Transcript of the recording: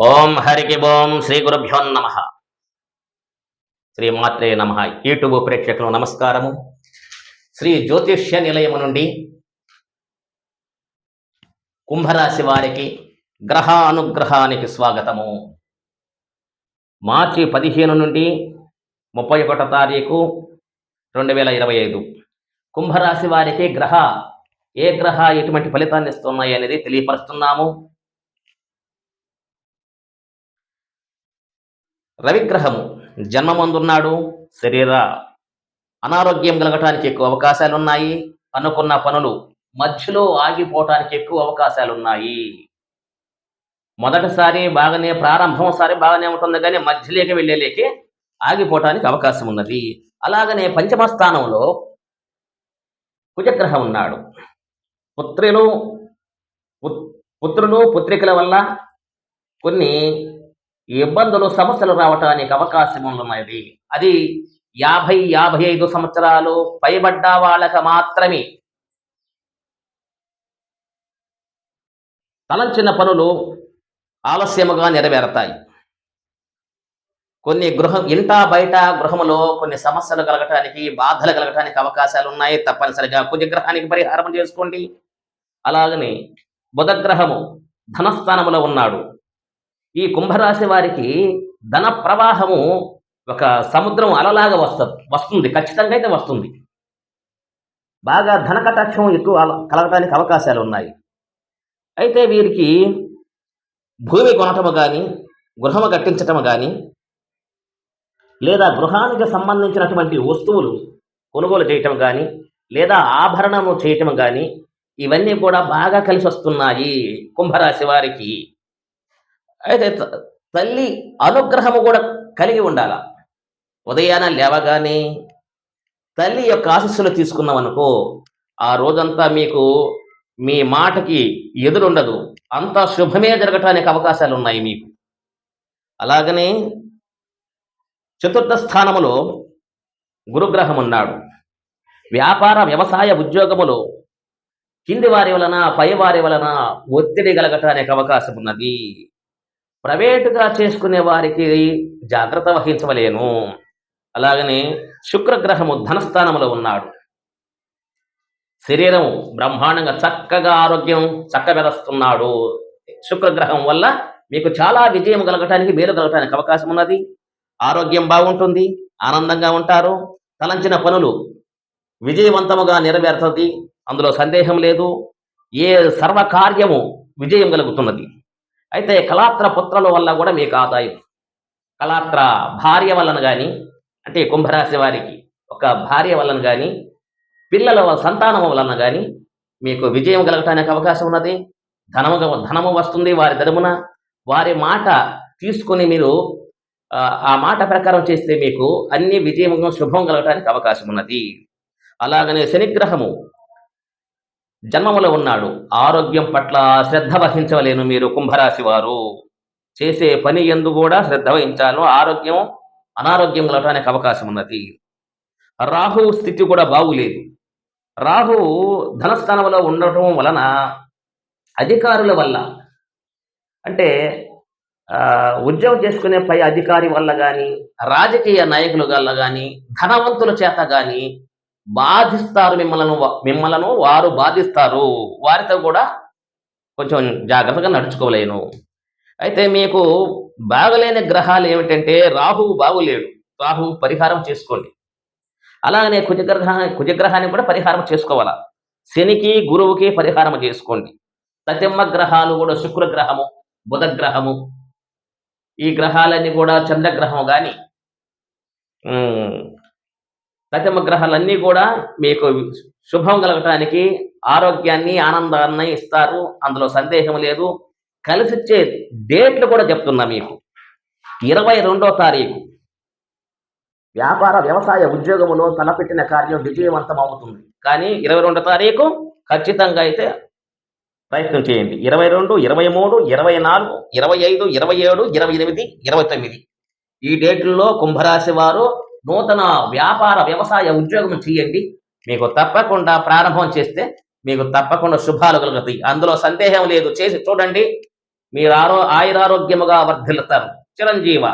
ఓం హరికి ఓం శ్రీ గురుభ్యో నమ. శ్రీమాత్రే నమ. యూట్యూబ్ ప్రేక్షకులు నమస్కారము. శ్రీ జ్యోతిష్య నిలయము నుండి కుంభరాశి వారికి గ్రహ అనుగ్రహానికి స్వాగతము. మార్చి 15 నుండి 31 తారీఖు 2025 కుంభరాశి వారికి ఏ గ్రహ ఎటువంటి ఫలితాన్ని ఇస్తున్నాయి అనేది తెలియపరుస్తున్నాము. రవిగ్రహము జన్మమందున్నాడు. శరీర అనారోగ్యం కలగటానికి ఎక్కువ అవకాశాలున్నాయి. అనుకున్న పనులు మధ్యలో ఆగిపోవటానికి ఎక్కువ అవకాశాలున్నాయి. మొదటిసారి ప్రారంభంసారి బాగానే ఉంటుంది, కానీ మధ్యలోకి వెళ్ళేలేకే ఆగిపోవటానికి అవకాశం ఉన్నది. అలాగనే పంచమ స్థానంలో కుజగ్రహం ఉన్నాడు. పుత్రులు పుత్రికల వల్ల కొన్ని ఇబ్బందులు సమస్యలు రావటానికి అవకాశం ఉన్నది. అది 50-55 సంవత్సరాలు పైబడ్డ వాళ్ళకి మాత్రమే. తలంచిన పనులు ఆలస్యముగా నెరవేరతాయి. కొన్ని ఇంట బయట గృహములో కొన్ని సమస్యలు కలగటానికి, బాధలు కలగటానికి అవకాశాలు ఉన్నాయి. తప్పనిసరిగా కుజగ్రహానికి పరిహారం చేసుకోండి. అలాగనే బుధగ్రహము ధనస్థానములో ఉన్నాడు. ఈ కుంభరాశి వారికి ధన ప్రవాహము ఒక సముద్రం అలలాగా వస్తుంది. ఖచ్చితంగా అయితే వస్తుంది. బాగా ధన కటాక్షం ఎక్కువ కలగటానికి అవకాశాలు ఉన్నాయి. అయితే వీరికి భూమి కొనటము కానీ, గృహము కట్టించటము కానీ, లేదా గృహానికి సంబంధించినటువంటి వస్తువులు కొనుగోలు చేయటం కానీ, లేదా ఆభరణము చేయటం కానీ, ఇవన్నీ కూడా బాగా కలిసి వస్తున్నాయి కుంభరాశి వారికి. అయితే తల్లి అనుగ్రహము కూడా కలిగి ఉండాల. ఉదయాన లేవగానే తల్లి యొక్క ఆశీస్సులు తీసుకున్నాం అనుకో, ఆ రోజంతా మీకు మీ మాటకి ఎదురుండదు. అంతా శుభమే జరగటానికి అవకాశాలు ఉన్నాయి మీకు. అలాగనే చతుర్థ స్థానములో గురుగ్రహం ఉన్నాడు. వ్యాపార వ్యవసాయ ఉద్యోగములో కింది వారి వలన పై వారి వలన ఒత్తిడి కలగటానికి అవకాశం ఉన్నది. ప్రైవేటుగా చేసుకునే వారికి జాగ్రత్త వహించవలేను. అలాగనే శుక్రగ్రహము ధనస్థానంలో ఉన్నాడు. శరీరం బ్రహ్మాండంగా చక్కగా ఆరోగ్యం చక్కబెరుస్తున్నాడు. శుక్రగ్రహం వల్ల మీకు చాలా విజయం కలగటానికి, మేలు కలగటానికి అవకాశం ఉన్నది. ఆరోగ్యం బాగుంటుంది, ఆనందంగా ఉంటారు. తలంచిన పనులు విజయవంతముగా నెరవేరుతుంది, అందులో సందేహం లేదు. ఏ సర్వకార్యము విజయం కలుగుతున్నది. అయితే కళాత్ర పుత్రుల వల్ల కూడా మీకు ఆదాయం, కళాత్ర భార్య వలన కానీ, అంటే కుంభరాశి వారికి ఒక భార్య వలన కానీ, పిల్లల సంతానం వలన కానీ మీకు విజయం కలగటానికి అవకాశం ఉన్నది. ధనము వస్తుంది వారి ధనమున. వారి మాట తీసుకొని మీరు ఆ మాట ప్రకారం చేస్తే మీకు అన్ని విజయం శుభం కలగటానికి అవకాశం ఉన్నది. అలాగనే శనిగ్రహము జన్మములో ఉన్నాడు. ఆరోగ్యం పట్ల శ్రద్ధ వహించవలేను మీరు కుంభరాశి వారు. చేసే పని యందు కూడా శ్రద్ధ వహించాలి. అనారోగ్యం కలగటానికి అవకాశం ఉన్నది. రాహు స్థితి కూడా బాగులేదు. రాహు ధనస్థానంలో ఉండటం వలన అధికారుల వల్ల, అంటే ఉద్యోగం చేసుకునే పై అధికారి వల్ల కానీ, రాజకీయ నాయకుల వల్ల కానీ, ధనవంతుల చేత కానీ బాధిస్తారు. మిమ్మలను వారు బాధిస్తారు. వారితో కూడా కొంచెం జాగ్రత్తగా నడుచుకోలేను. అయితే మీకు బాగలేని గ్రహాలు ఏమిటంటే, రాహువు బాగులేడు. రాహువు పరిహారం చేసుకోండి. అలాగనే కుజగ్రహాన్ని కూడా పరిహారం చేసుకోవాలా. శనికి గురువుకి పరిహారం చేసుకోండి. తతిమ్మ గ్రహాలు కూడా శుక్రగ్రహము, బుధగ్రహము, ఈ గ్రహాలన్నీ కూడా చంద్రగ్రహము కానీ, తతిమ గ్రహాలన్నీ కూడా మీకు శుభం కలగటానికి, ఆరోగ్యాన్ని ఆనందాన్ని ఇస్తారు. అందులో సందేహం లేదు. కలిసిచ్చే డేట్లు కూడా చెప్తున్నా మీకు. 22వ తారీఖు వ్యాపార వ్యవసాయ ఉద్యోగములో తలపెట్టిన కార్యం విజయవంతం అవుతుంది. కానీ 22వ తారీఖు ఖచ్చితంగా అయితే ప్రయత్నం చేయండి. 22, 23, 24, 25, 27, 28, 29 ఈ డేట్లలో కుంభరాశి వారు నూతన వ్యాపార వ్యవసాయ ఉద్యోగం చేయండి. మీకు తప్పకుండా ప్రారంభం చేస్తే మీకు తప్పకుండా శుభాలు కలుగుతాయి. అందులో సందేహం లేదు. చేసి చూడండి. మీరు ఆయురారోగ్యముగా వర్ధిల్లుతారు. చిరంజీవ.